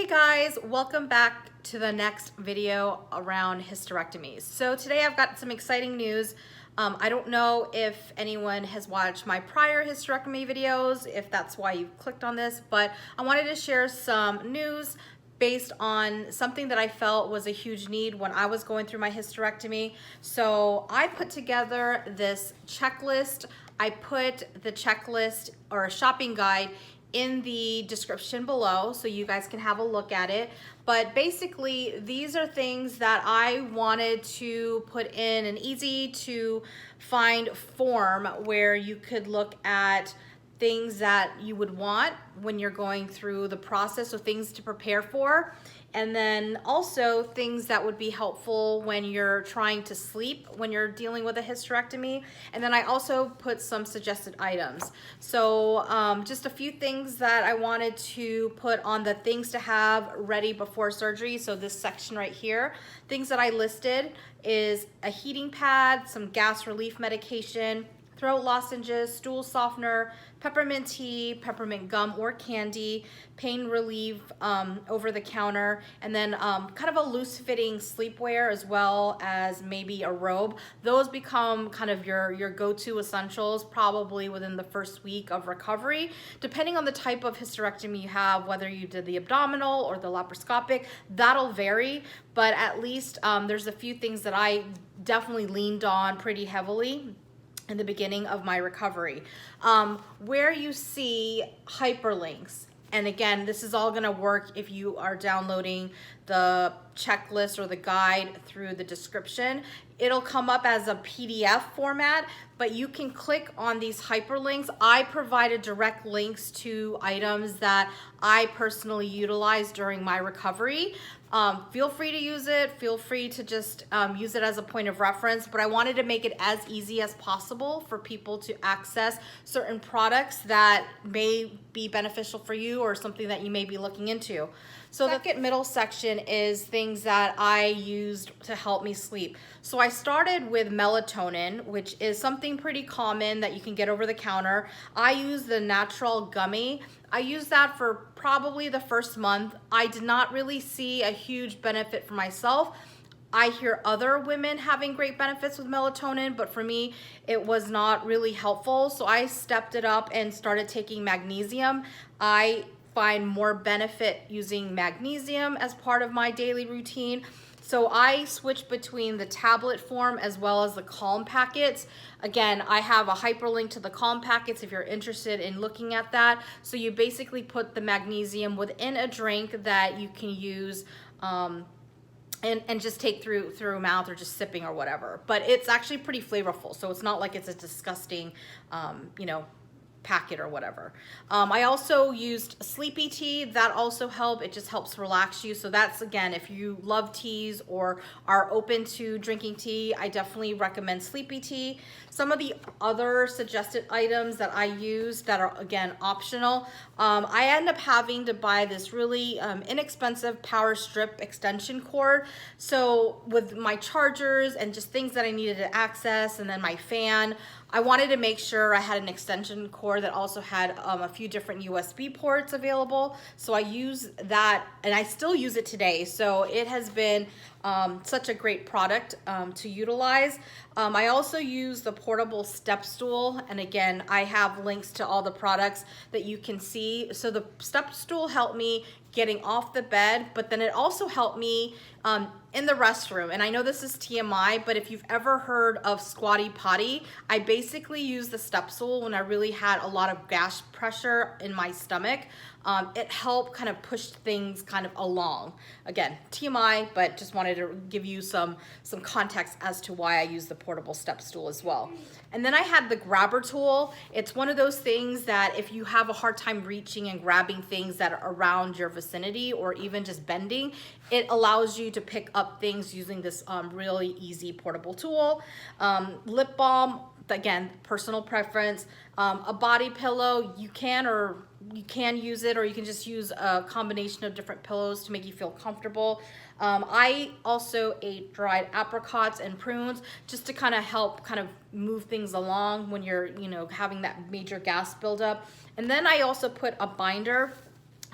Hey guys, welcome back to the next video around hysterectomies. So today I've got some exciting news. I don't know if anyone has watched my prior hysterectomy videos, if that's why you clicked on this, but I wanted to share some news based on something that I felt was a huge need when I was going through my hysterectomy. So I put together this checklist. I put the checklist or a shopping guide in the description below so you guys can have a look at it. But basically these are things that I wanted to put in an easy to find form where you could look at things that you would want when you're going through the process, so things to prepare for, and then also things that would be helpful when you're trying to sleep when you're dealing with a hysterectomy. And then I also put some suggested items. So just a few things that I wanted to put on the things to have ready before surgery. So this section right here, things that I listed is a heating pad, some gas relief medication, throat lozenges, stool softener, peppermint tea, peppermint gum or candy, pain relief over the counter, and then kind of a loose fitting sleepwear as well as maybe a robe. Those become kind of your go-to essentials probably within the first week of recovery, depending on the type of hysterectomy you have, whether you did the abdominal or the laparoscopic, that'll vary, but at least there's a few things that I definitely leaned on pretty heavily in the beginning of my recovery. Where you see hyperlinks, and again, this is all gonna work if you are downloading the checklist or the guide through the description. It'll come up as a PDF format, but you can click on these hyperlinks. I provided direct links to items that I personally utilized during my recovery. Feel free to use it. Feel free to just use it as a point of reference, but I wanted to make it as easy as possible for people to access certain products that may be beneficial for you or something that you may be looking into. So the second middle section is things that I used to help me sleep. So I started with melatonin, which is something pretty common that you can get over the counter. I use the natural gummy. I used that for probably the first month. I did not really see a huge benefit for myself. I hear other women having great benefits with melatonin, but for me, it was not really helpful. So I stepped it up and started taking magnesium. I find more benefit using magnesium as part of my daily routine. So I switch between the tablet form as well as the Calm packets. Again, I have a hyperlink to the Calm packets if you're interested in looking at that. So you basically put the magnesium within a drink that you can use and just take through mouth or just sipping or whatever. But it's actually pretty flavorful. So it's not like it's a disgusting, packet or whatever. I also used sleepy tea. That also helped. It just helps relax you. So that's, again, if you love teas or are open to drinking tea, I definitely recommend sleepy tea. Some of the other suggested items that I use that are, again, optional, I end up having to buy this really inexpensive power strip extension cord. So with my chargers and just things that I needed to access, and then my fan, I wanted to make sure I had an extension cord that also had a few different USB ports available. So I use that, and I still use it today. So it has been such a great product to utilize. I also use the portable step stool, and again, I have links to all the products that you can see. So the step stool helped me getting off the bed, but then it also helped me in the restroom. And I know this is TMI, but if you've ever heard of squatty potty, I basically use the step stool when I really had a lot of gas pressure in my stomach. It helped kind of push things kind of along. Again, TMI, but just wanted to give you some context as to why I use the portable step stool as well. And then I had the grabber tool. It's one of those things that if you have a hard time reaching and grabbing things that are around your vicinity or even just bending, it allows you to pick up things using this really easy portable tool. Lip balm, again, personal preference. A body pillow, you can use it, or you can just use a combination of different pillows to make you feel comfortable. I also ate dried apricots and prunes just to kind of help kind of move things along when you're, having that major gas buildup. And then I also put a binder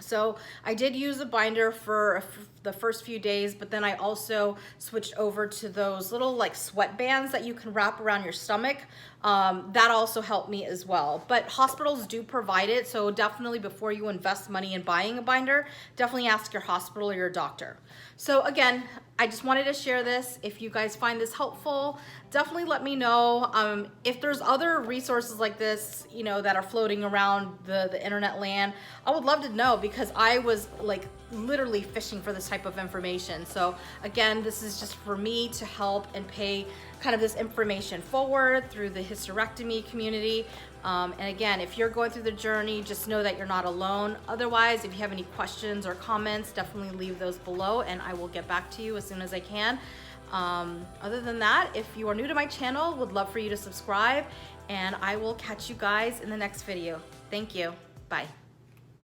So I did use a binder for the first few days, but then I also switched over to those little like sweat bands that you can wrap around your stomach. That also helped me as well. But hospitals do provide it, so definitely before you invest money in buying a binder, definitely ask your hospital or your doctor. So again, I just wanted to share this. If you guys find this helpful, definitely let me know. If there's other resources like this, you know, that are floating around the internet land, I would love to know, because I was like literally fishing for this type of information. So again, this is just for me to help and pay kind of this information forward through the hysterectomy community. And again, if you're going through the journey, just know that you're not alone. Otherwise, if you have any questions or comments, definitely leave those below and I will get back to you as soon as I can. Other than that, if you are new to my channel, would love for you to subscribe, and I will catch you guys in the next video. Thank you. Bye.